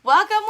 Welcome,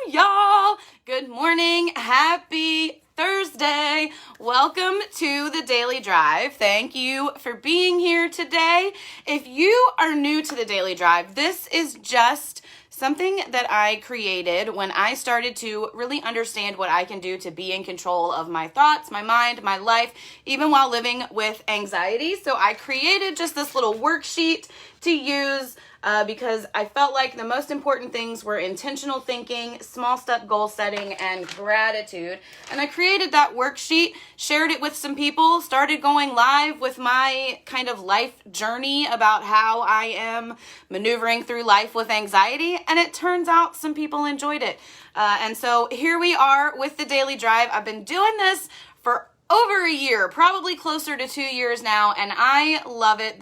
y'all. Good morning. Happy Thursday. Welcome to the Daily Drive. Thank you for being here today. If you are new to the Daily Drive, this is just something that I created when I started to really understand what I can do to be in control of my thoughts, my mind, my life, even while living with anxiety. So I created just this little worksheet to use because I felt like the most important things were intentional thinking, small step goal setting, and gratitude. And I created that worksheet, shared it with some people, started going live with my kind of life journey about how I am maneuvering through life with anxiety. And it turns out some people enjoyed it. And so here we are with the Daily Drive. I've been doing this for over a year, probably closer to 2 years now, and I love it.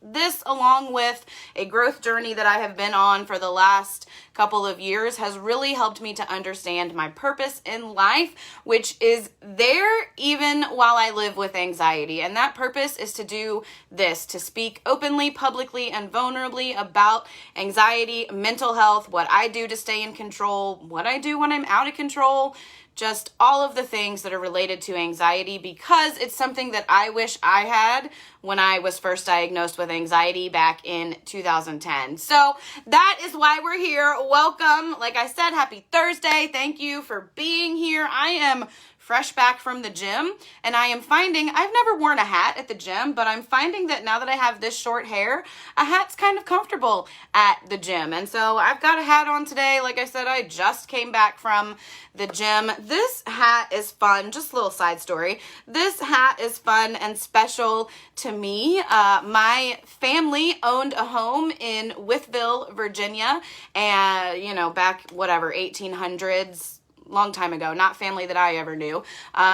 This, along with a growth journey that I have been on for the last couple of years, has really helped me to understand my purpose in life, which is there even while I live with anxiety. And that purpose is to do this, to speak openly, publicly, and vulnerably about anxiety, mental health, what I do to stay in control, what I do when I'm out of control, just all of the things that are related to anxiety, because it's something that I wish I had when I was first diagnosed with anxiety back in 2010. So that is why we're here. Welcome. Like I said, happy Thursday. Thank you for being here. I am fresh back from the gym, and I am finding, I've never worn a hat at the gym, but I'm finding that now that I have this short hair, a hat's kind of comfortable at the gym. And so I've got a hat on today. Like I said, I just came back from the gym. This hat is fun. Just a little side story. This hat is fun and special to me. My family owned a home in Wytheville, Virginia, and, back, 1800s, long time ago, not family that I ever knew,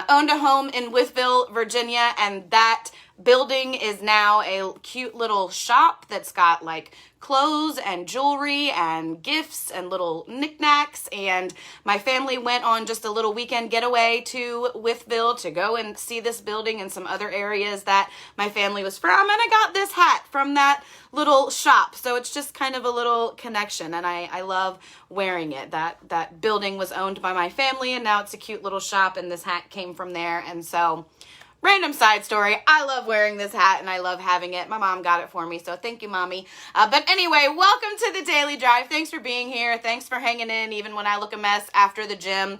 owned a home in Wytheville, Virginia, and that building is now a cute little shop that's got like clothes and jewelry and gifts and little knickknacks. And my family went on just a little weekend getaway to Wytheville to go and see this building and some other areas that my family was from. And I got this hat from that little shop. So it's just kind of a little connection, and I love wearing it. That building was owned by my family, and now it's a cute little shop, and this hat came from there. And so, random side story, I love wearing this hat and I love having it. My mom got it for me, so thank you, Mommy. But anyway, welcome to the Daily Drive. Thanks for being here. Thanks for hanging in even when I look a mess after the gym.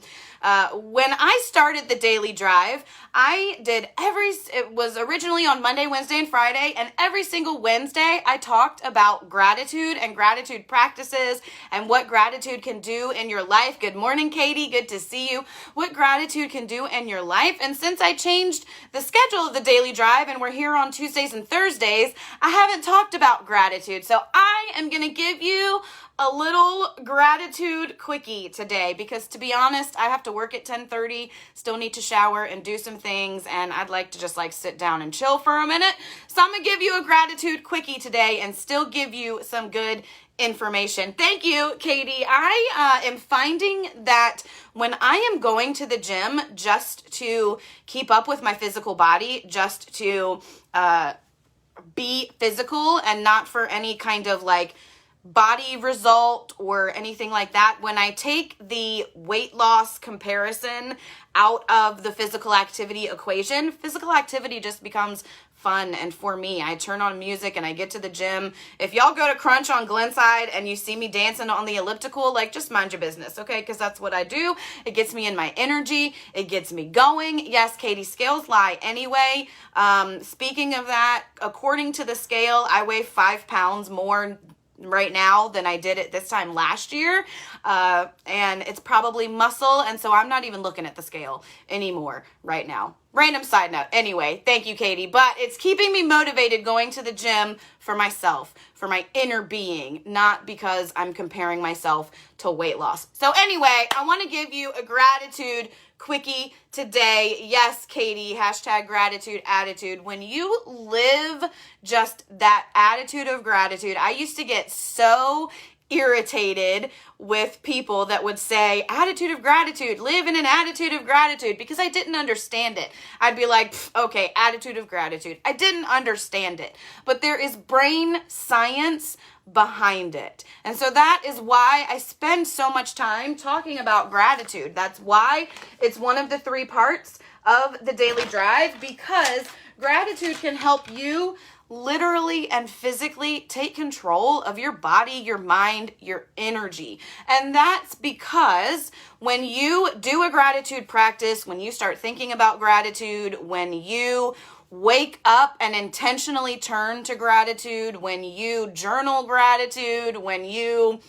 When I started the Daily Drive, it was originally on Monday, Wednesday, and Friday, and every single Wednesday I talked about gratitude and gratitude practices and what gratitude can do in your life. Good morning, Katie. Good to see you. What gratitude can do in your life. And since I changed the schedule of the Daily Drive and we're here on Tuesdays and Thursdays, I haven't talked about gratitude. So I am going to give you a little gratitude quickie today, because to be honest, I have to work at 10:30, still need to shower and do some things, and I'd like to just sit down and chill for a minute. So I'm going to give you a gratitude quickie today and still give you some good information. Thank you, Katie. I am finding that when I am going to the gym just to keep up with my physical body, just to be physical and not for any kind of body result or anything like that, when I take the weight loss comparison out of the physical activity equation, physical activity just becomes fun. And for me, I turn on music and I get to the gym. If y'all go to Crunch on Glenside and you see me dancing on the elliptical, just mind your business, okay? Because that's what I do. It gets me in my energy. It gets me going. Yes, Katie, scales lie anyway. Speaking of that, according to the scale, I weigh 5 pounds more right now than I did at this time last year, and it's probably muscle, and so I'm not even looking at the scale anymore right now. Random side note. Anyway, thank you, Katie, but it's keeping me motivated going to the gym for myself, for my inner being, not because I'm comparing myself to weight loss. So anyway, I want to give you a gratitude quickie today. Yes, Katie, hashtag gratitude attitude. When you live just that attitude of gratitude, I used to get so irritated with people that would say, attitude of gratitude, live in an attitude of gratitude, because I didn't understand it. I'd be like, okay, attitude of gratitude. I didn't understand it. But there is brain science behind it. And so that is why I spend so much time talking about gratitude. That's why it's one of the 3 parts of the daily drive, because gratitude can help you literally and physically take control of your body, your mind, your energy. And that's because when you do a gratitude practice, when you start thinking about gratitude, when you wake up and intentionally turn to gratitude, when you journal gratitude, when you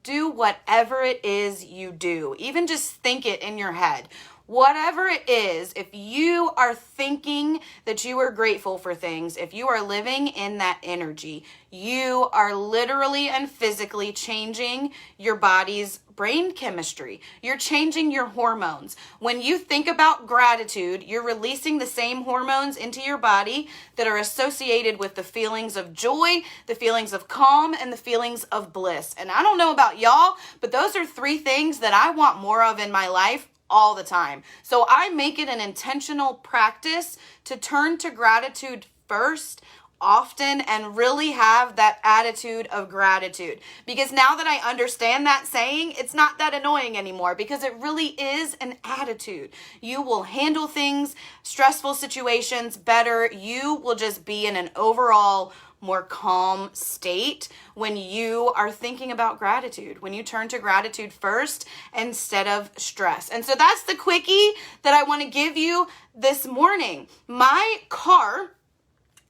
do whatever it is you do, even just think it in your head. Whatever it is, if you are thinking that you are grateful for things, if you are living in that energy, you are literally and physically changing your body's brain chemistry. You're changing your hormones. When you think about gratitude, you're releasing the same hormones into your body that are associated with the feelings of joy, the feelings of calm, and the feelings of bliss. And I don't know about y'all, but those are 3 things that I want more of in my life all the time. So I make it an intentional practice to turn to gratitude first, often, and really have that attitude of gratitude. Because now that I understand that saying, it's not that annoying anymore, because it really is an attitude. You will handle things, stressful situations better. You will just be in an overall more calm state when you are thinking about gratitude, when you turn to gratitude first instead of stress. And so that's the quickie that I want to give you this morning. My car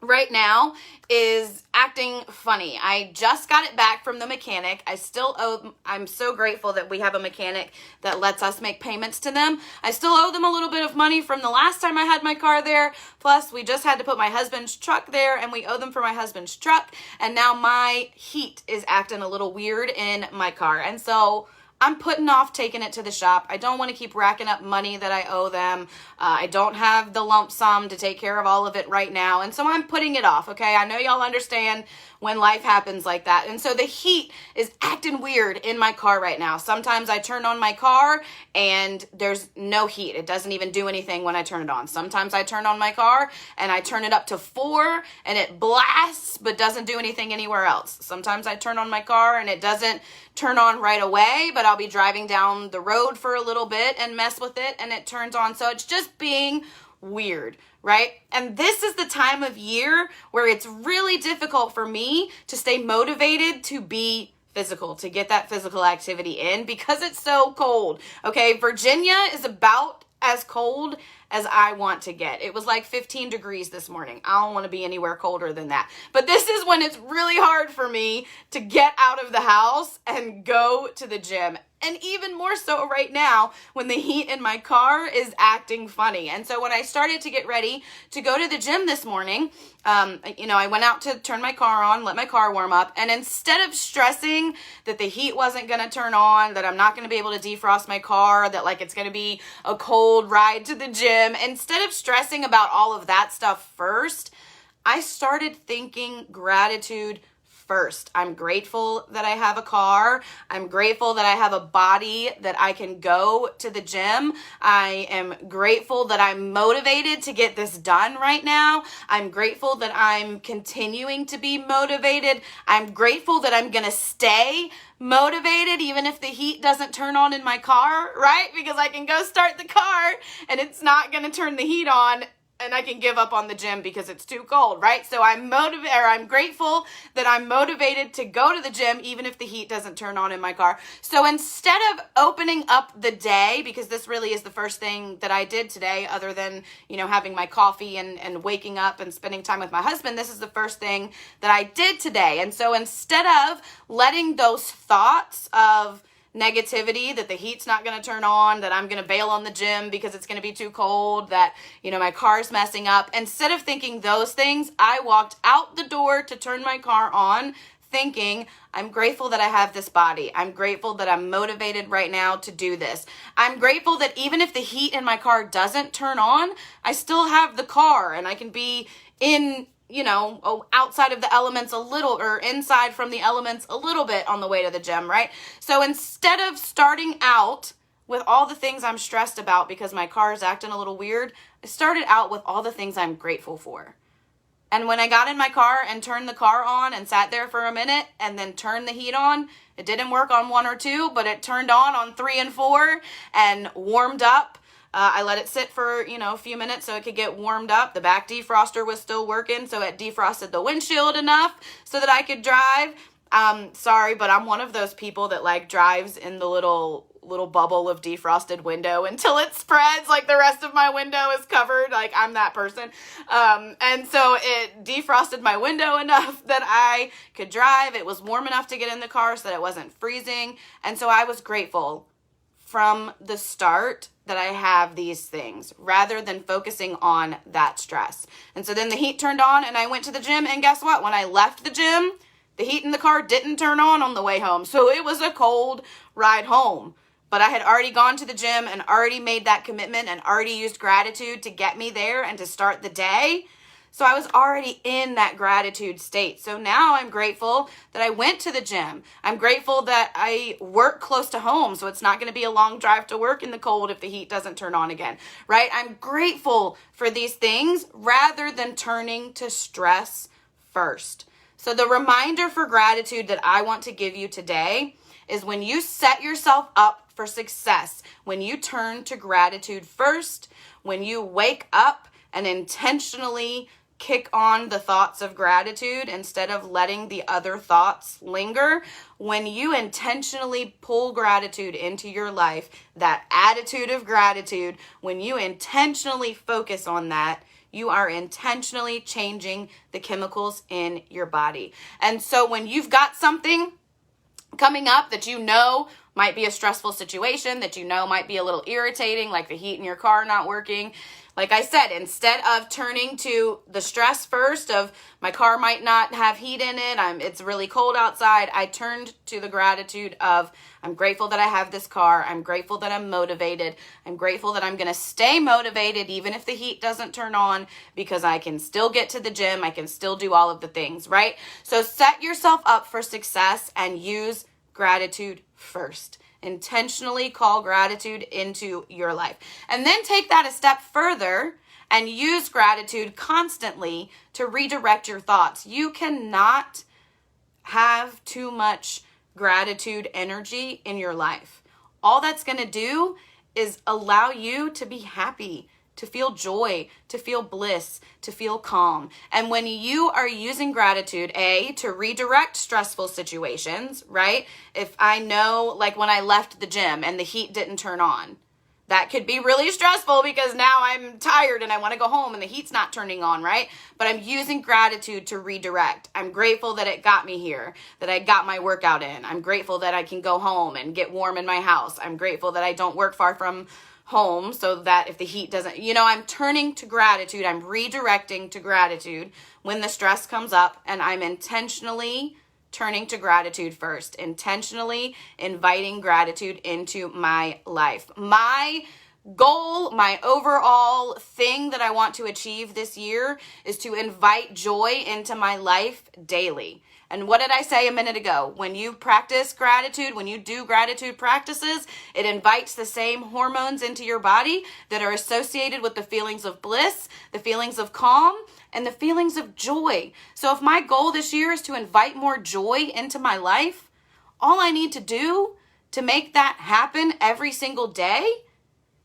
right now is acting funny. I just got it back from the mechanic. I'm so grateful that we have a mechanic that lets us make payments to them. I still owe them a little bit of money from the last time I had my car there. Plus, we just had to put my husband's truck there, and we owe them for my husband's truck. And now my heat is acting a little weird in my car. And so I'm putting off taking it to the shop. I don't want to keep racking up money that I owe them. I don't have the lump sum to take care of all of it right now. And so I'm putting it off, okay? I know y'all understand when life happens like that. And so the heat is acting weird in my car right now. Sometimes I turn on my car and there's no heat. It doesn't even do anything when I turn it on. Sometimes I turn on my car and I turn it up to 4 and it blasts but doesn't do anything anywhere else. Sometimes I turn on my car and it doesn't turn on right away, but I'll be driving down the road for a little bit and mess with it and it turns on. So it's just being weird, right? And this is the time of year where it's really difficult for me to stay motivated to be physical, to get that physical activity in because it's so cold. Okay, Virginia is about as cold as I want to get. It was like 15 degrees this morning. I don't want to be anywhere colder than that. But this is when it's really hard for me to get out of the house and go to the gym. And even more so right now when the heat in my car is acting funny. And so when I started to get ready to go to the gym this morning, I went out to turn my car on, let my car warm up. And instead of stressing that the heat wasn't going to turn on, that I'm not going to be able to defrost my car, that like it's going to be a cold ride to the gym, instead of stressing about all of that stuff first, I started thinking gratitude first. I'm grateful that I have a car. I'm grateful that I have a body that I can go to the gym. I am grateful that I'm motivated to get this done right now. I'm grateful that I'm continuing to be motivated. I'm grateful that I'm going to stay motivated even if the heat doesn't turn on in my car, right? Because I can go start the car and it's not going to turn the heat on. And I can give up on the gym because it's too cold, right? So I'm grateful that I'm motivated to go to the gym even if the heat doesn't turn on in my car. So instead of opening up the day, because this really is the first thing that I did today, other than, having my coffee and waking up and spending time with my husband, this is the first thing that I did today. And so instead of letting those thoughts of negativity, that the heat's not going to turn on, that I'm going to bail on the gym because it's going to be too cold, that, my car's messing up. Instead of thinking those things, I walked out the door to turn my car on thinking, I'm grateful that I have this body. I'm grateful that I'm motivated right now to do this. I'm grateful that even if the heat in my car doesn't turn on, I still have the car and I can be in outside of the elements a little, or inside from the elements a little bit on the way to the gym, right? So instead of starting out with all the things I'm stressed about because my car is acting a little weird, I started out with all the things I'm grateful for. And when I got in my car and turned the car on and sat there for a minute and then turned the heat on, it didn't work on 1 or 2, but it turned on 3 and 4 and warmed up. I let it sit for, a few minutes so it could get warmed up. The back defroster was still working, so it defrosted the windshield enough so that I could drive. Sorry, but I'm one of those people that like drives in the little bubble of defrosted window until it spreads, like the rest of my window is covered. Like, I'm that person. And so it defrosted my window enough that I could drive. It was warm enough to get in the car so that it wasn't freezing. And so I was grateful from the start that I have these things rather than focusing on that stress. And so then the heat turned on and I went to the gym, and guess what? When I left the gym, the heat in the car didn't turn on the way home. So it was a cold ride home. But I had already gone to the gym and already made that commitment and already used gratitude to get me there and to start the day. So I was already in that gratitude state. So now I'm grateful that I went to the gym. I'm grateful that I work close to home, so it's not going to be a long drive to work in the cold if the heat doesn't turn on again, right? I'm grateful for these things rather than turning to stress first. So the reminder for gratitude that I want to give you today is when you set yourself up for success, when you turn to gratitude first, when you wake up and intentionally kick on the thoughts of gratitude instead of letting the other thoughts linger, when you intentionally pull gratitude into your life, that attitude of gratitude, when you intentionally focus on that, you are intentionally changing the chemicals in your body. And so when you've got something coming up that you know might be a stressful situation, that you know might be a little irritating, like the heat in your car not working, like I said, instead of turning to the stress first of my car might not have heat in it, it's really cold outside, I turned to the gratitude of I'm grateful that I have this car. I'm grateful that I'm motivated. I'm grateful that I'm going to stay motivated even if the heat doesn't turn on, because I can still get to the gym. I can still do all of the things, right? So set yourself up for success and use gratitude first. Intentionally call gratitude into your life. And then take that a step further and use gratitude constantly to redirect your thoughts. You cannot have too much gratitude energy in your life. All that's going to do is allow you to be happy, to feel joy, to feel bliss, to feel calm. And when you are using gratitude, to redirect stressful situations, right? If I know, like when I left the gym and the heat didn't turn on, that could be really stressful because now I'm tired and I want to go home and the heat's not turning on, right? But I'm using gratitude to redirect. I'm grateful that it got me here, that I got my workout in. I'm grateful that I can go home and get warm in my house. I'm grateful that I don't work far from home so that if the heat doesn't, I'm turning to gratitude. I'm redirecting to gratitude when the stress comes up, and I'm intentionally turning to gratitude first, intentionally inviting gratitude into my life. My goal, my overall thing that I want to achieve this year is to invite joy into my life daily. And what did I say a minute ago? When you practice gratitude, when you do gratitude practices, it invites the same hormones into your body that are associated with the feelings of bliss, the feelings of calm, and the feelings of joy. So if my goal this year is to invite more joy into my life, all I need to do to make that happen every single day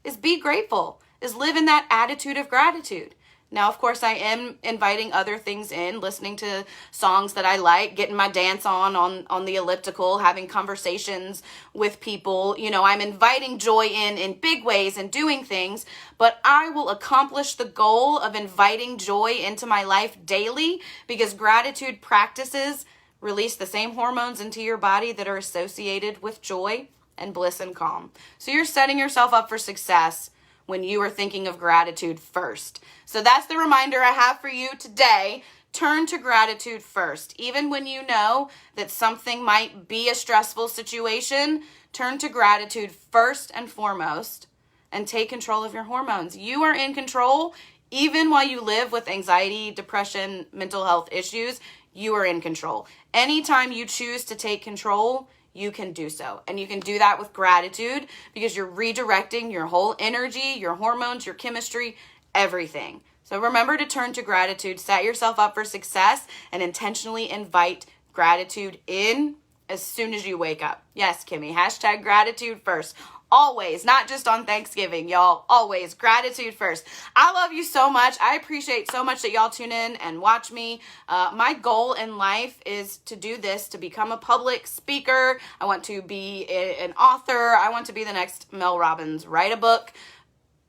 is be grateful, is live in that attitude of gratitude. Now, of course, I am inviting other things in, listening to songs that I like, getting my dance on the elliptical, having conversations with people. I'm inviting joy in big ways and doing things, but I will accomplish the goal of inviting joy into my life daily because gratitude practices release the same hormones into your body that are associated with joy and bliss and calm. So you're setting yourself up for success when you are thinking of gratitude first. So that's the reminder I have for you today. Turn to gratitude first. Even when you know that something might be a stressful situation, turn to gratitude first and foremost and take control of your hormones. You are in control. Even while you live with anxiety, depression, mental health issues, you are in control. Anytime you choose to take control, you can do so. And you can do that with gratitude because you're redirecting your whole energy, your hormones, your chemistry, everything. So remember to turn to gratitude, set yourself up for success, and intentionally invite gratitude in as soon as you wake up. Yes, Kimmy, hashtag gratitude first. Always, not just on Thanksgiving, y'all. Always, gratitude first. I love you so much. I appreciate so much that y'all tune in and watch me. My goal in life is to do this, to become a public speaker. I want to be an author. I want to be the next Mel Robbins. Write a book.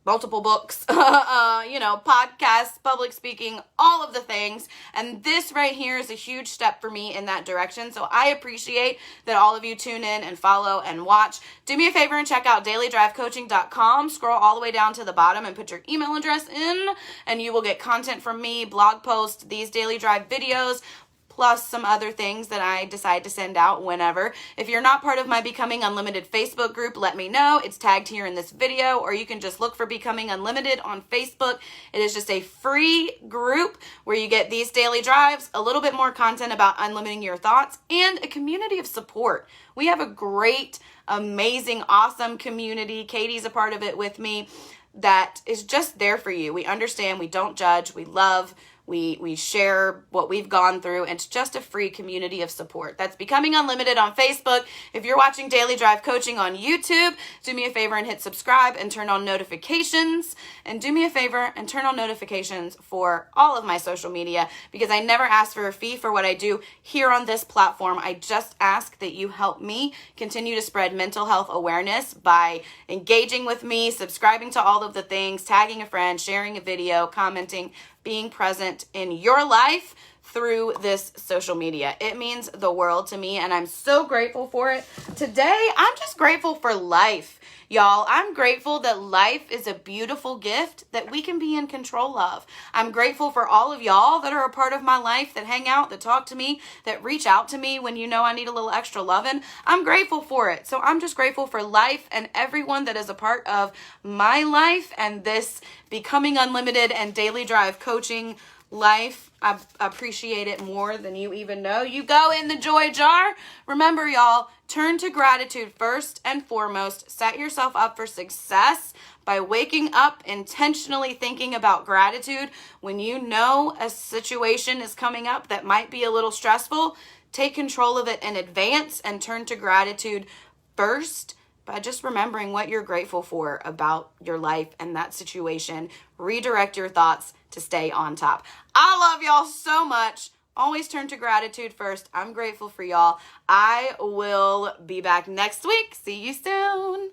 Multiple books, podcasts, public speaking, all of the things. And this right here is a huge step for me in that direction. So I appreciate that all of you tune in and follow and watch. Do me a favor and check out dailydrivecoaching.com. Scroll all the way down to the bottom and put your email address in, and you will get content from me, blog posts, these Daily Drive videos, plus some other things that I decide to send out whenever. If you're not part of my Becoming Unlimited Facebook group, let me know. It's tagged here in this video, or you can just look for Becoming Unlimited on Facebook. It is just a free group where you get these daily drives, a little bit more content about unlimiting your thoughts, and a community of support. We have a great, amazing, awesome community. Katie's a part of it with me that is just there for you. We understand, we don't judge, we love, we share what we've gone through, and it's just a free community of support. That's Becoming Unlimited on Facebook. If you're watching Daily Drive Coaching on YouTube, do me a favor and hit subscribe and turn on notifications. And do me a favor and turn on notifications for all of my social media, because I never ask for a fee for what I do here on this platform. I just ask that you help me continue to spread mental health awareness by engaging with me, subscribing to all of the things, tagging a friend, sharing a video, commenting, being present in your life through this social media. It means the world to me, and I'm so grateful for it. Today, I'm just grateful for life, y'all. I'm grateful that life is a beautiful gift that we can be in control of. I'm grateful for all of y'all that are a part of my life, that hang out, that talk to me, that reach out to me when you know I need a little extra loving. I'm grateful for it. So I'm just grateful for life and everyone that is a part of my life and this Becoming Unlimited and Daily Drive Coaching life. I appreciate it more than you even know. You go in the joy jar. Remember, y'all, turn to gratitude first and foremost. Set yourself up for success by waking up intentionally thinking about gratitude. When you know a situation is coming up that might be a little stressful, take control of it in advance and turn to gratitude first by just remembering what you're grateful for about your life and that situation. Redirect your thoughts to stay on top. I love y'all so much. Always turn to gratitude first. I'm grateful for y'all. I will be back next week. See you soon.